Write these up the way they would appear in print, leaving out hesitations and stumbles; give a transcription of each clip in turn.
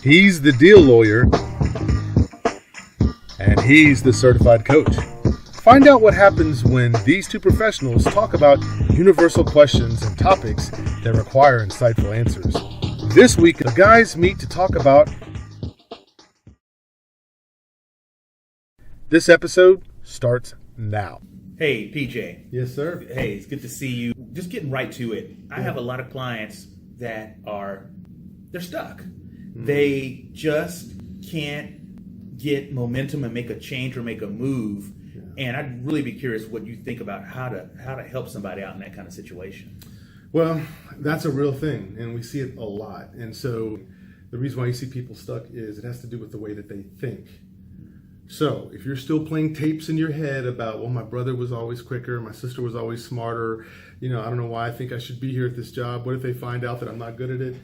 He's the deal lawyer, and he's the certified coach. Find out what happens when these two professionals talk about universal questions and topics that require insightful answers. This week, the guys meet to talk about. This episode starts now. Hey, PJ. Yes, sir. Hey, it's good to see you. Just getting right to it. I have a lot of clients that they're stuck. They just can't get momentum and make a change or make a move. And I'd really be curious what you think about how to help somebody out in that kind of situation. Well, that's a real thing, and we see it a lot. And so the reason why you see people stuck is it has to do with the way that they think. So if you're still playing tapes in your head about, well, my brother was always quicker, my sister was always smarter, I don't know why I think I should be here at this job. What if they find out that I'm not good at it?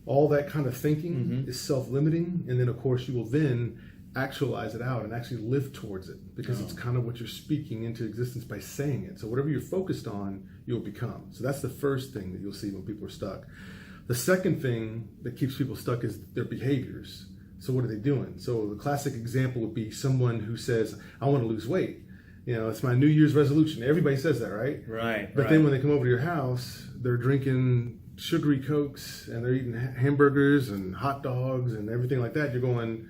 All that kind of thinking is self-limiting. And then, of course, you will then actualize it out and actually live towards it, because it's kind of what you're speaking into existence by saying it. So whatever you're focused on, you'll become. So that's the first thing that you'll see when people are stuck. The second thing that keeps people stuck is their behaviors. So what are they doing? So the classic example would be someone who says, I want to lose weight. It's my New Year's resolution. Everybody says that, right? Right. But then when they come over to your house, they're drinking sugary Cokes and they're eating hamburgers and hot dogs and everything like that. You're going,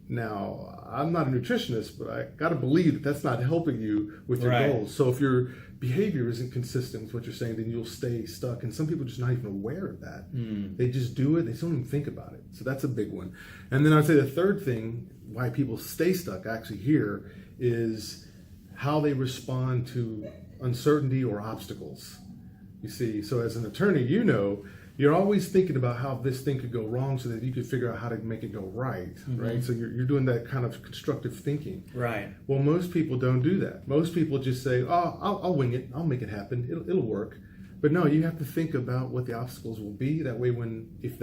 now, I'm not a nutritionist, but I got to believe that that's not helping you with your goals. So if your behavior isn't consistent with what you're saying, then you'll stay stuck. And some people are just not even aware of that. They just do it. They don't even think about it. So that's a big one. And then I'd say the third thing why people stay stuck actually here is how they respond to uncertainty or obstacles. You see, so as an attorney, you're always thinking about how this thing could go wrong so that you can figure out how to make it go right, right? So you're doing that kind of constructive thinking. Right. Well, most people don't do that. Most people just say, oh, I'll wing it. I'll make it happen. It'll work. But no, you have to think about what the obstacles will be. That way, if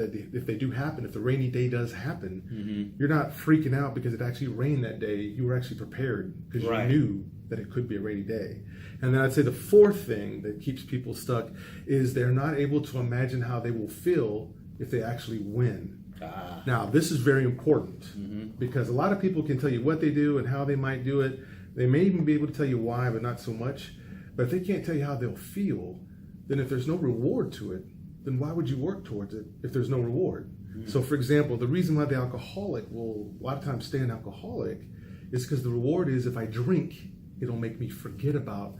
they do happen, if the rainy day does happen, you're not freaking out because it actually rained that day. You were actually prepared because you knew that it could be a rainy day. And then I'd say the fourth thing that keeps people stuck is they're not able to imagine how they will feel if they actually win. Now, this is very important because a lot of people can tell you what they do and how they might do it. They may even be able to tell you why, but not so much. But if they can't tell you how they'll feel, then if there's no reward to it, then why would you work towards it if there's no reward? So, for example, the reason why the alcoholic will a lot of times stay an alcoholic is because the reward is if I drink, it'll make me forget about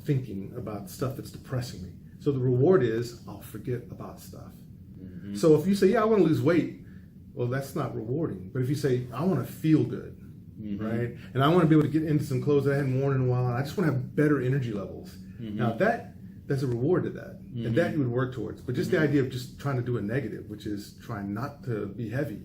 thinking about stuff that's depressing me. So the reward is I'll forget about stuff. So if you say, yeah, I want to lose weight, well, that's not rewarding. But if you say, I want to feel good, right? And I want to be able to get into some clothes that I hadn't worn in a while, and I just want to have better energy levels. Now there's a reward to that, and that you would work towards. But just the idea of just trying to do a negative, which is trying not to be heavy,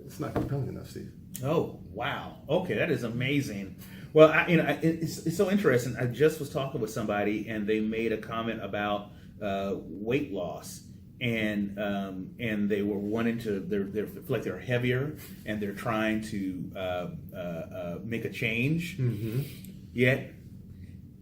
it's not compelling enough, Steve. Oh, wow. Okay, that is amazing. Well, it's so interesting. I just was talking with somebody, and they made a comment about weight loss, and they were wanting to. They feel like they're heavier, and they're trying to make a change. Yet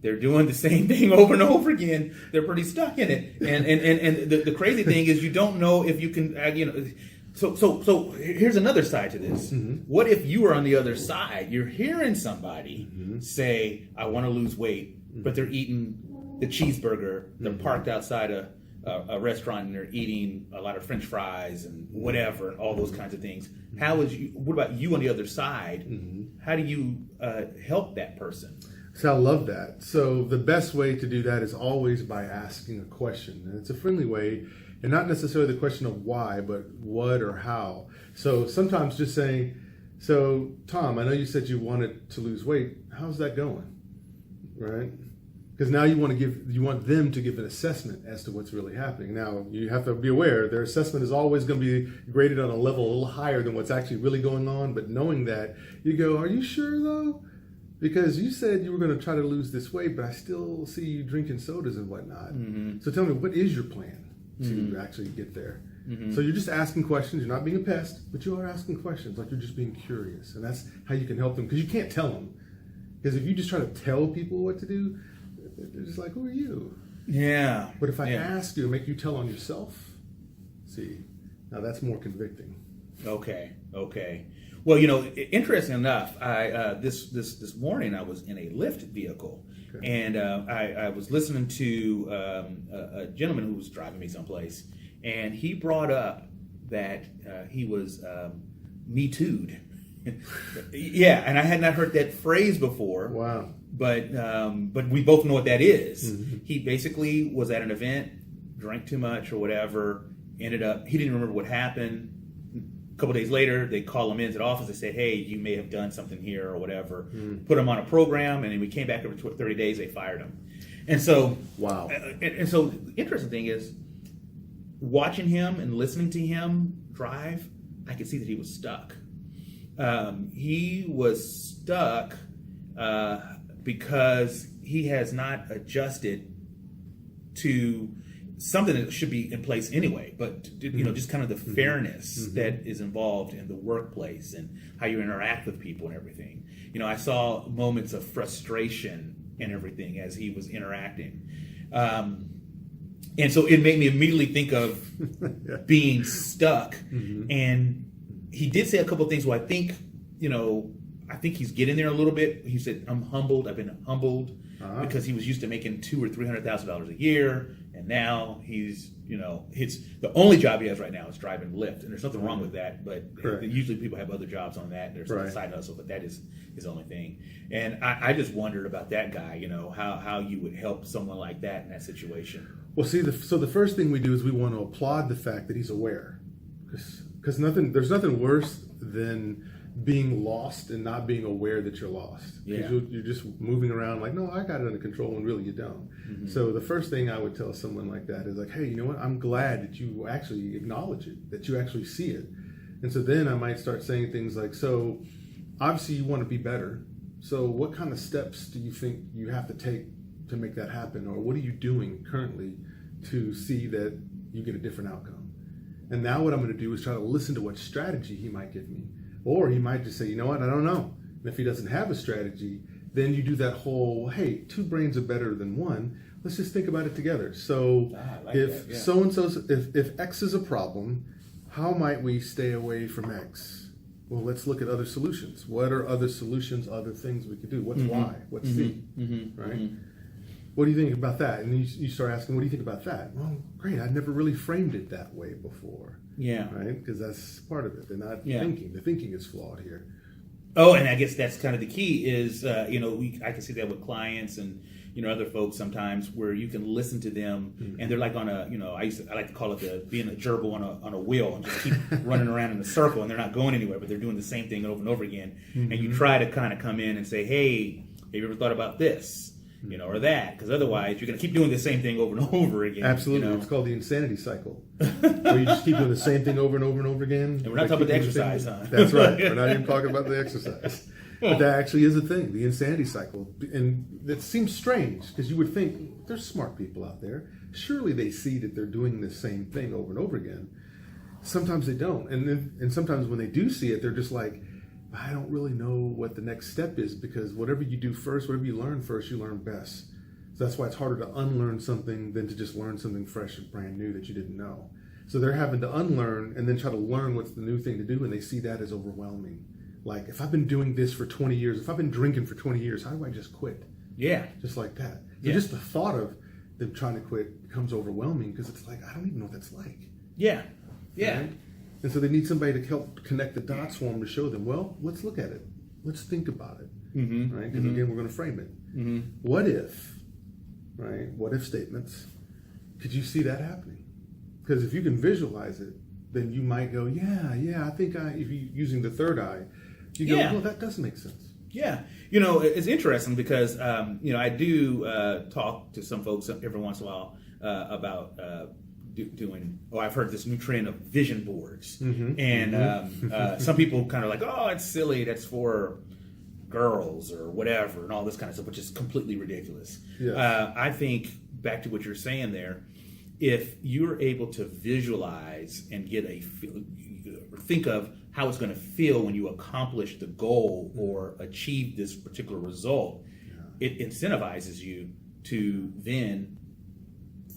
they're doing the same thing over and over again. They're pretty stuck in it, and the crazy thing is you don't know if you can. So here's another side to this. What if you were on the other side? You're hearing somebody say, I want to lose weight, but they're eating the cheeseburger. They're parked outside a restaurant and they're eating a lot of French fries and whatever, and all those kinds of things. What about you on the other side? How do you help that person? So I love that. So the best way to do that is always by asking a question. And it's a friendly way. And not necessarily the question of why, but what or how. So sometimes just saying, so Tom, I know you said you wanted to lose weight. How's that going? Right? Because now you want them to give an assessment as to what's really happening. Now you have to be aware their assessment is always going to be graded on a level a little higher than what's actually really going on. But knowing that, you go, are you sure though? Because you said you were going to try to lose this weight, but I still see you drinking sodas and whatnot. So tell me, what is your plan to actually get there? So you're just asking questions. You're not being a pest, but you are asking questions. Like you're just being curious. And that's how you can help them, because you can't tell them. Because if you just try to tell people what to do, they're just like, who are you? Yeah. But if I ask you, make you tell on yourself, see, now that's more convicting. Okay. Well, interesting enough, I this morning I was in a Lyft vehicle, and I was listening to a gentleman who was driving me someplace, and he brought up that he was Me Too'd. Yeah, and I had not heard that phrase before. Wow. But we both know what that is. Mm-hmm. He basically was at an event, drank too much or whatever, ended up, he didn't remember what happened. A couple days later, they call him into the office and said, hey, you may have done something here or whatever. Put him on a program, and then we came back over 30 days, they fired him. And so, wow. And so the interesting thing is, watching him and listening to him drive, I could see that he was stuck. He was stuck because he has not adjusted to something that should be in place anyway, but just kind of the fairness that is involved in the workplace and how you interact with people and everything. I saw moments of frustration and everything as he was interacting. And so it made me immediately think of being stuck. And he did say a couple of things where I think he's getting there a little bit. He said, I'm humbled. I've been humbled because he was used to making $200,000 or $300,000 a year. And now he's, the only job he has right now is driving Lyft. And there's nothing wrong with that. But usually people have other jobs on that. There's a side hustle, but that is his only thing. And I just wondered about that guy, how you would help someone like that in that situation. Well, see, so the first thing we do is we want to applaud the fact that he's aware. Because there's nothing worse than being lost and not being aware that you're lost. Because you're just moving around like, no, I got it under control, and really you don't. So the first thing I would tell someone like that is like, hey, you know what? I'm glad that you actually acknowledge it, that you actually see it. And so then I might start saying things like, so obviously you want to be better. So what kind of steps do you think you have to take to make that happen? Or what are you doing currently to see that you get a different outcome? And now what I'm going to do is try to listen to what strategy he might give me. Or he might just say, you know what, I don't know. And if he doesn't have a strategy, then you do that whole, hey, two brains are better than one. Let's just think about it together. So if so-and-so's, if X is a problem, how might we stay away from X? Well, let's look at other solutions. What are other solutions, other things we could do? What's Y? What's Z? Right? What do you think about that? And you start asking, what do you think about that? Well, great. I've never really framed it that way before. Yeah. Right? Because that's part of it. They're not thinking. The thinking is flawed here. Oh, and I guess that's kind of the key is, I can see that with clients and, other folks sometimes where you can listen to them and they're like on a, I like to call it being a gerbil on a wheel and just keep running around in a circle and they're not going anywhere, but they're doing the same thing over and over again. And you try to kind of come in and say, hey, have you ever thought about this? Or that, because otherwise you're going to keep doing the same thing over and over again. Absolutely. It's called the insanity cycle, where you just keep doing the same thing over and over and over again. And we're not talking about the exercise, huh? That's right. We're not even talking about the exercise. But that actually is a thing, the insanity cycle. And it seems strange, because you would think, there's smart people out there. Surely they see that they're doing the same thing over and over again. Sometimes they don't. And sometimes when they do see it, they're just like, I don't really know what the next step is, because whatever you do first, whatever you learn first, you learn best. So that's why it's harder to unlearn something than to just learn something fresh and brand new that you didn't know. So they're having to unlearn and then try to learn what's the new thing to do, and they see that as overwhelming. Like, if I've been doing this for 20 years, if I've been drinking for 20 years, how do I just quit? Yeah. Just like that. So just the thought of them trying to quit becomes overwhelming, because it's like, I don't even know what that's like. Yeah. Yeah. Right? And so they need somebody to help connect the dots for them, to show them, well, let's look at it. Let's think about it. Right? Because again, we're going to frame it. What if, right? What if statements. Could you see that happening? Because if you can visualize it, then you might go, I think if you're using the third eye, you go, well, that does make sense. Yeah. It's interesting because, I do talk to some folks every once in a while about I've heard this new trend of vision boards. And some people kind of like, oh, it's silly, that's for girls or whatever and all this kind of stuff, which is completely ridiculous. Yes. I think, back to what you're saying there, if you're able to visualize and think of how it's going to feel when you accomplish the goal or achieve this particular result, it incentivizes you to then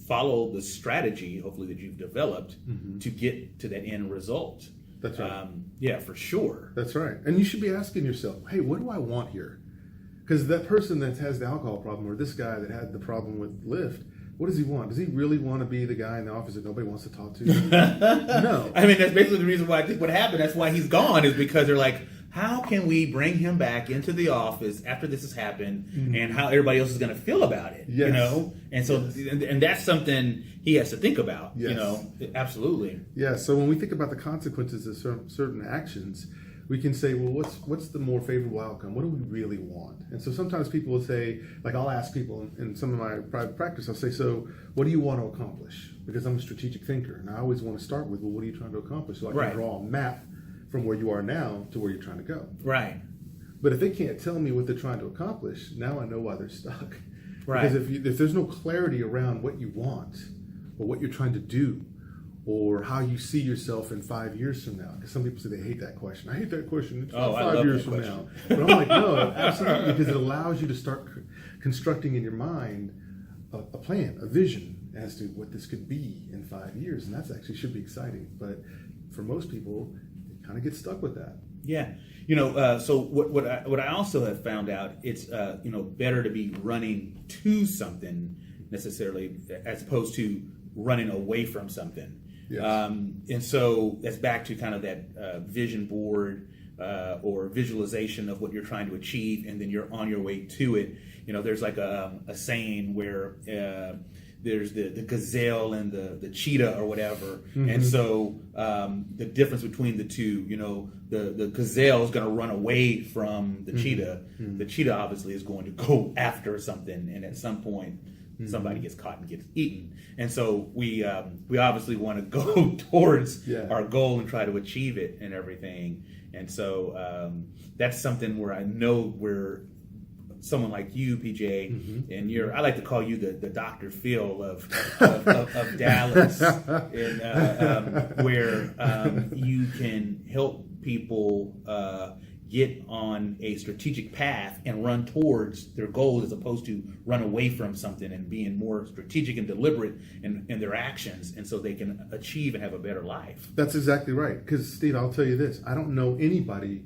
follow the strategy, hopefully, that you've developed to get to that end result. That's right. Yeah, for sure. That's right. And you should be asking yourself, hey, what do I want here? Because that person that has the alcohol problem, or this guy that had the problem with Lyft, what does he want? Does he really want to be the guy in the office that nobody wants to talk to? No. I mean, that's basically the reason why I think what happened. That's why he's gone, is because they're like, how can we bring him back into the office after this has happened, and how everybody else is going to feel about it? Yes. You know, and so and that's something he has to think about. Yes. You know, absolutely. Yeah. So when we think about the consequences of certain actions, we can say, well, what's the more favorable outcome? What do we really want? And so sometimes people will say, like, I'll ask people in some of my private practice, I'll say, so what do you want to accomplish? Because I'm a strategic thinker, and I always want to start with, well, what are you trying to accomplish? So I can draw a map from where you are now to where you're trying to go. Right. But if they can't tell me what they're trying to accomplish, now I know why they're stuck. Right. Because if there's no clarity around what you want, or what you're trying to do, or how you see yourself in 5 years from now, because some people say they hate that question. I hate that question. It's not 5 years from now. But I'm like, no, absolutely, because it allows you to start constructing in your mind a plan, a vision as to what this could be in 5 years, and that's actually should be exciting. But for most people, they kind of get stuck with that. Yeah, you know. So what I also have found out, it's better to be running to something necessarily as opposed to running away from something. Yes. And so that's back to kind of that vision board or visualization of what you're trying to achieve, and then you're on your way to it. You know, there's like a saying where there's the gazelle and the cheetah or whatever. And so the difference between the two, you know, the gazelle is going to run away from the cheetah. The cheetah obviously is going to go after something, and at some point somebody gets caught and gets eaten. And so we obviously want to go towards our goal and try to achieve it and everything. And so that's something where I know where someone like you, PJ, and I like to call you the Dr. Phil of Dallas, and where you can help people get on a strategic path and run towards their goals as opposed to run away from something, and being more strategic and deliberate in their actions, and so they can achieve and have a better life. That's exactly right. Because, Steve, I'll tell you this. I don't know anybody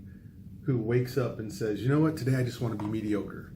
who wakes up and says, you know what, today I just want to be mediocre.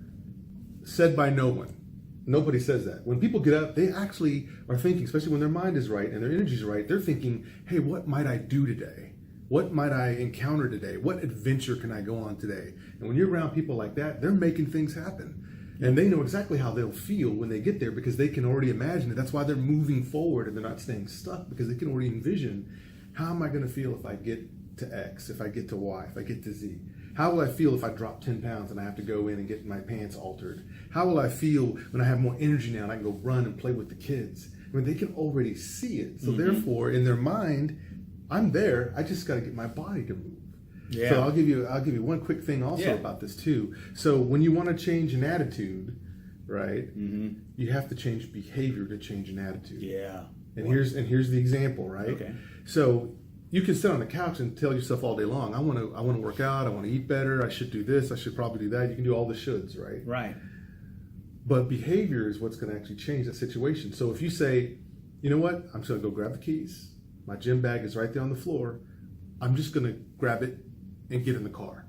Said by no one. Nobody says that. When people get up, they actually are thinking, especially when their mind is right and their energy is right, they're thinking, hey, what might I do today? What might I encounter today? What adventure can I go on today? And when you're around people like that, they're making things happen. And they know exactly how they'll feel when they get there, because they can already imagine it. That's why they're moving forward and they're not staying stuck, because they can already envision, how am I going to feel if I get to X, if I get to Y, if I get to Z? How will I feel if I drop 10 pounds and I have to go in and get my pants altered? How will I feel when I have more energy now and I can go run and play with the kids? I mean, they can already see it. So therefore, in their mind, I'm there. I just got to get my body to move. Yeah. So I'll give you one quick thing also about this too. So when you want to change an attitude, right? You have to change behavior to change an attitude. Yeah. And here's the example, right? Okay. So you can sit on the couch and tell yourself all day long, I want to work out, I want to eat better, I should do this, I should probably do that. You can do all the shoulds, right? Right. But behavior is what's going to actually change that situation. So if you say, you know what, I'm just going to go grab the keys. My gym bag is right there on the floor. I'm just going to grab it and get in the car.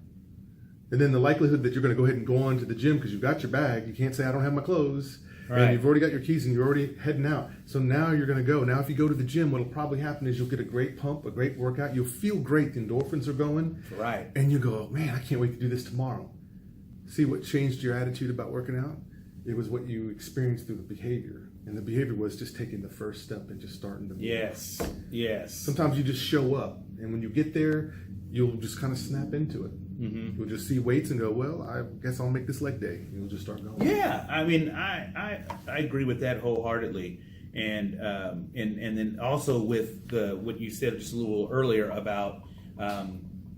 And then the likelihood that you're going to go ahead and go on to the gym because you've got your bag, you can't say, I don't have my clothes. Right. And you've already got your keys and you're already heading out. So now you're going to go. Now, if you go to the gym, what'll probably happen is you'll get a great pump, a great workout. You'll feel great. The endorphins are going. Right. And you go, man, I can't wait to do this tomorrow. See what changed your attitude about working out? It was what you experienced through the behavior. And the behavior was just taking the first step and just starting to move. Yes. Yes. Sometimes you just show up. And when you get there, you'll just kind of snap into it. You'll just see weights and go, well, I guess I'll make this leg day. And you'll just start going. Yeah, I mean, I agree with that wholeheartedly, and then also with what you said just a little earlier about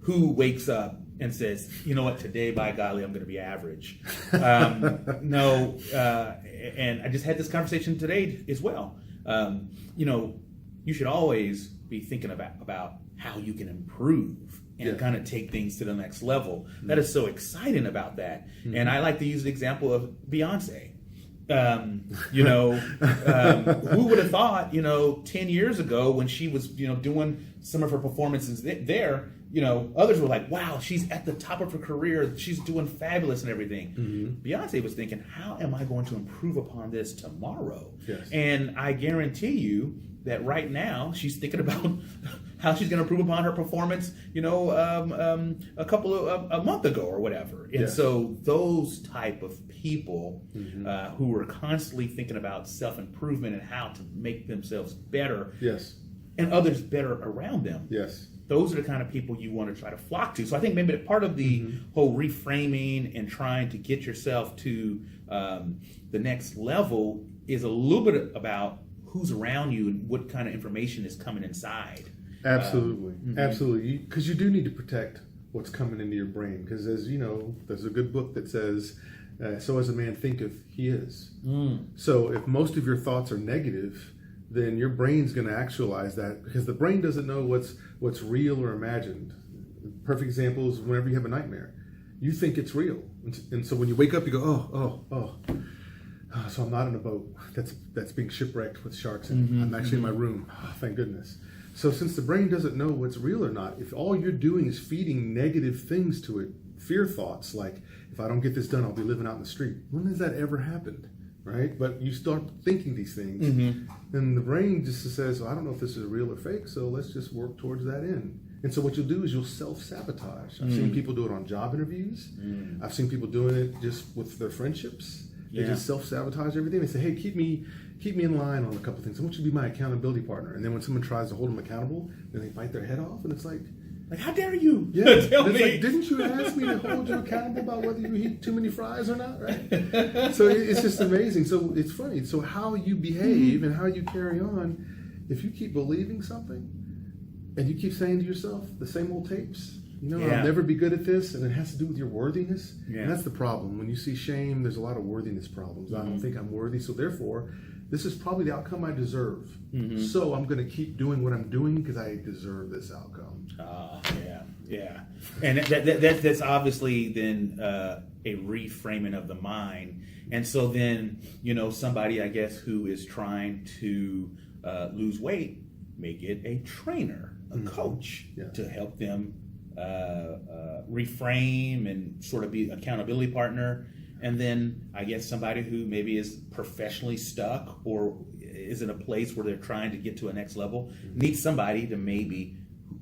who wakes up and says, you know what, today, by golly, I'm going to be average. No, and I just had this conversation today as well. You should always be thinking about how you can improve and kind of take things to the next level. That is so exciting about that. And I like to use the example of Beyonce. Who would have thought, 10 years ago when she was, doing some of her performances there, others were like, wow, she's at the top of her career. She's doing fabulous and everything. Mm-hmm. Beyonce was thinking, how am I going to improve upon this tomorrow? Yes. And I guarantee you that right now she's thinking about how she's going to improve upon her performance, a month ago or whatever. And Yes. so those type of people Mm-hmm. who are constantly thinking about self-improvement and how to make themselves better Yes. and others better around them. Yes. Those are the kind of people you want to try to flock to. So I think maybe part of the whole reframing and trying to get yourself to the next level is a little bit about who's around you and what kind of information is coming inside. Absolutely. Absolutely. Because you do need to protect what's coming into your brain. Because as you know, there's a good book that says, so as a man thinketh, he is. So if most of your thoughts are negative, then your brain's going to actualize that, because the brain doesn't know what's real or imagined. Perfect example is whenever you have a nightmare. You think it's real. And so when you wake up, you go, oh. So I'm not in a boat that's being shipwrecked with sharks in it. I'm actually in my room. Oh, thank goodness. So since the brain doesn't know what's real or not, if all you're doing is feeding negative things to it, fear thoughts like, if I don't get this done, I'll be living out in the street. When has that ever happened? Right? But you start thinking these things, and the brain just says, well, I don't know if this is real or fake, so let's just work towards that end. And so what you'll do is you'll self-sabotage. I've seen people do it on job interviews. I've seen people doing it just with their friendships. They just self-sabotage everything. They say, hey, keep me in line on a couple things. I want you to be my accountability partner. And then when someone tries to hold them accountable, then they bite their head off, and it's like, how dare you? Yeah, Tell me. Like, didn't you ask me to hold you accountable about whether you eat too many fries or not, right? So it's just amazing. So it's funny. So how you behave and how you carry on, if you keep believing something and you keep saying to yourself the same old tapes, I'll never be good at this, and it has to do with your worthiness. And that's the problem. When you see shame, there's a lot of worthiness problems. I don't think I'm worthy, so therefore, this is probably the outcome I deserve. So I'm going to keep doing what I'm doing because I deserve this outcome. Yeah. And that's obviously then a reframing of the mind. And so then, somebody, I guess, who is trying to lose weight may get a trainer, a coach to help them reframe and sort of be an accountability partner. And then I guess somebody who maybe is professionally stuck or is in a place where they're trying to get to a next level needs somebody to maybe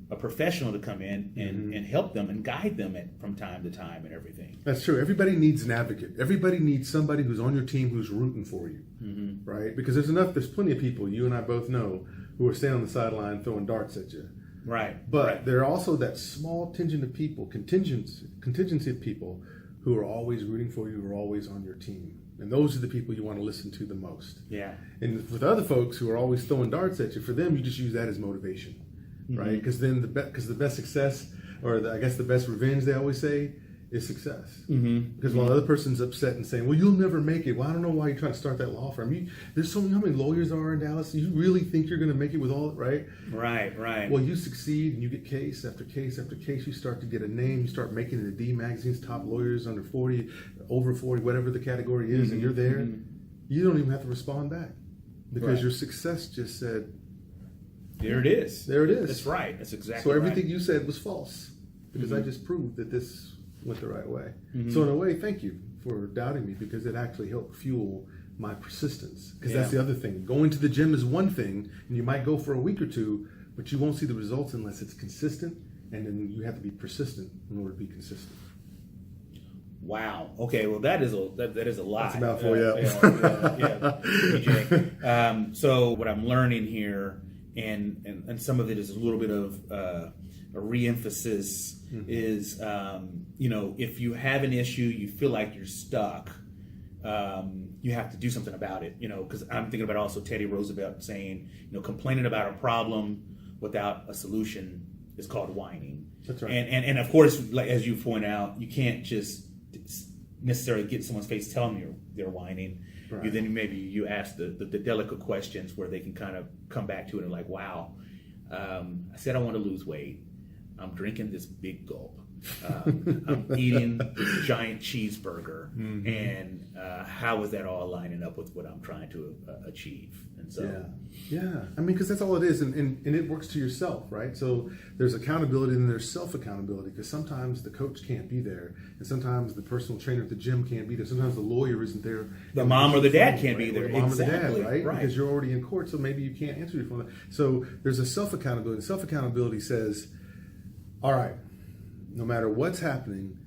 a professional to come in and help them and guide them from time to time and everything. That's true. Everybody needs an advocate. Everybody needs somebody who's on your team who's rooting for you, right? Because there's plenty of people, you and I both know, who are standing on the sideline throwing darts at you. Right. But there are also that small contingent of people, contingency of people who are always rooting for you, who are always on your team. And those are the people you want to listen to the most. Yeah. And with other folks who are always throwing darts at you, for them, you just use that as motivation, right? Because then the best success, or the best revenge, they always say, is success. Because while the other person's upset and saying, well, you'll never make it. Well, I don't know why you're trying to start that law firm. There's so many, how many lawyers are in Dallas? You really think you're going to make it with all, right? Right. Well, you succeed and you get case after case after case. You start to get a name. You start making it in the D magazine's top lawyers, under 40, over 40, whatever the category is, and you're there. You don't even have to respond back because your success just said, there it is. There it is. That's right. That's exactly so everything right. you said was false because I just proved that this went the right way. So in a way, thank you for doubting me, because it actually helped fuel my persistence. Because that's the other thing. Going to the gym is one thing, and you might go for a week or two, but you won't see the results unless it's consistent, and then you have to be persistent in order to be consistent. Wow. Okay. Well, that is a lot. That's a mouthful, DJ. So what I'm learning here, and some of it is a little bit of a re-emphasis, is if you have an issue, you feel like you're stuck, you have to do something about it. Because I'm thinking about also Teddy Roosevelt saying, complaining about a problem without a solution is called whining. That's right. And of course, like as you point out, you can't just necessarily get in someone's face telling you they're whining. Right. You ask the delicate questions where they can kind of come back to it and like, wow, I said I want to lose weight. I'm drinking this big gulp. I'm eating this giant cheeseburger, and how is that all lining up with what I'm trying to achieve? And so, yeah. I mean, because that's all it is, and it works to yourself, right? So there's accountability and there's self-accountability, because sometimes the coach can't be there, and sometimes the personal trainer at the gym can't be there. Sometimes the lawyer isn't there. The mom or the dad can't be there. Or the mom exactly. or the dad, right? Because you're already in court, so maybe you can't answer your phone. So there's a self-accountability. Self-accountability says, all right, no matter what's happening,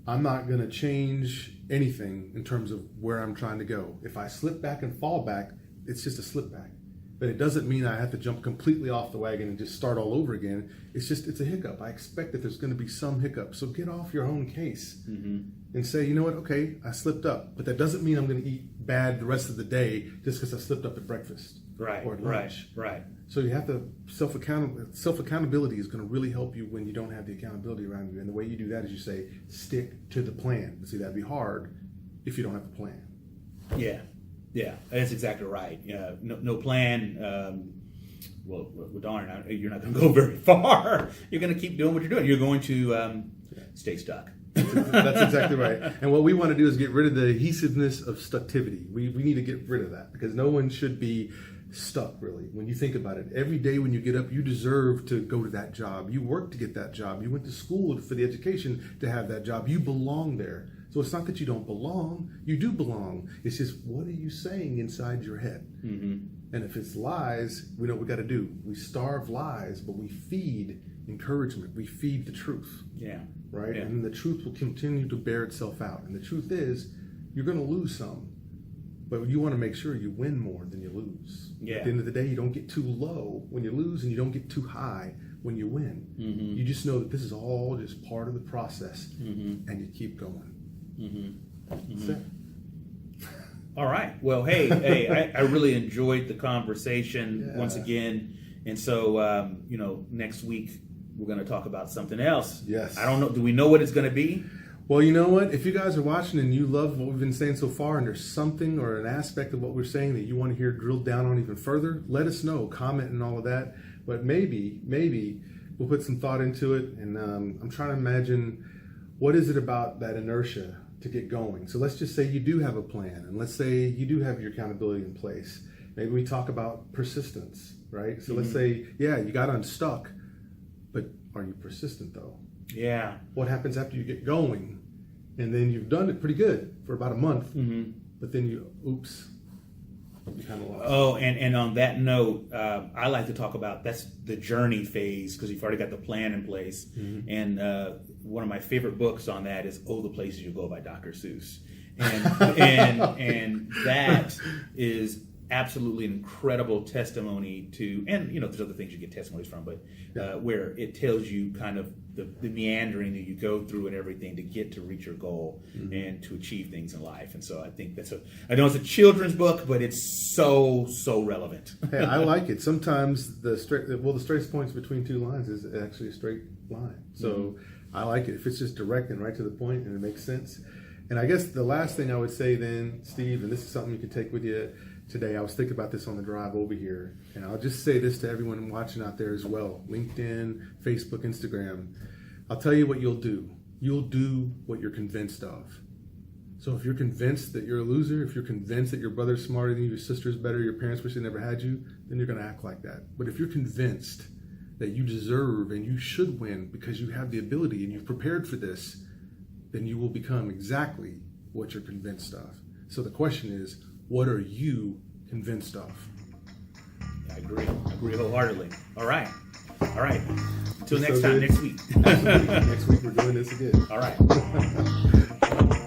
I'm not going to change anything in terms of where I'm trying to go. If I slip back and fall back, it's just a slip back. But it doesn't mean I have to jump completely off the wagon and just start all over again. It's a hiccup. I expect that there's going to be some hiccup. So get off your own case and say, you know what, okay, I slipped up. But that doesn't mean I'm going to eat bad the rest of the day just because I slipped up at breakfast or at lunch. Right. So you have to self-accountability is going to really help you when you don't have the accountability around you. And the way you do that is you say, stick to the plan. See, that'd be hard if you don't have a plan. Yeah, that's exactly right. No plan. Well, darn, you're not going to go very far. You're going to keep doing what you're doing. You're going to stay stuck. That's exactly right. And what we want to do is get rid of the adhesiveness of stucktivity. We need to get rid of that, because no one should be stuck, really. When you think about it, every day when you get up, you deserve to go to that job. You worked to get that job. You went to school for the education to have that job. You belong there. So it's not that you don't belong. You do belong. It's just, what are you saying inside your head? And if it's lies, we know what we got to do. We starve lies, but we feed encouragement. We feed the truth. Right? And the truth will continue to bear itself out. And the truth is, you're going to lose some, but you want to make sure you win more than you lose. At the end of the day, you don't get too low when you lose, and you don't get too high when you win. You just know that this is all just part of the process, and you keep going. That's it. All right. Well, hey, I really enjoyed the conversation once again. And so, next week we're going to talk about something else. Yes. I don't know. Do we know what it's going to be? Well, you know what? If you guys are watching and you love what we've been saying so far, and there's something or an aspect of what we're saying that you want to hear drilled down on even further, let us know. Comment and all of that. But maybe we'll put some thought into it. And I'm trying to imagine, what is it about that inertia to get going? So let's just say you do have a plan, and let's say you do have your accountability in place. Maybe we talk about persistence, right? So let's say, you got unstuck, but are you persistent though? Yeah. What happens after you get going, and then you've done it pretty good for about a month, but then you kind of lost. Oh, and on that note, I like to talk about, that's the journey phase, because you've already got the plan in place. And one of my favorite books on that is "Oh, the Places You Go" by Dr. Seuss, and that is absolutely incredible testimony to, and there's other things you get testimonies from, but where it tells you kind of the meandering that you go through and everything to get to reach your goal and to achieve things in life. And so I think I know it's a children's book, but it's so relevant. Hey, I like it. Sometimes the straightest points between two lines is actually a straight line. So I like it. If it's just direct and right to the point and it makes sense. And I guess the last thing I would say then, Steve, and this is something you can take with you today. I was thinking about this on the drive over here, and I'll just say this to everyone watching out there as well. LinkedIn, Facebook, Instagram. I'll tell you what you'll do. You'll do what you're convinced of. So if you're convinced that you're a loser, if you're convinced that your brother's smarter than you, your sister's better, your parents wish they never had you, then you're going to act like that. But if you're convinced that you deserve and you should win because you have the ability and you've prepared for this, then you will become exactly what you're convinced of. So the question is, what are you convinced of? I agree wholeheartedly. All right. Until next good. Next week. Absolutely. Next week we're doing this again. All right.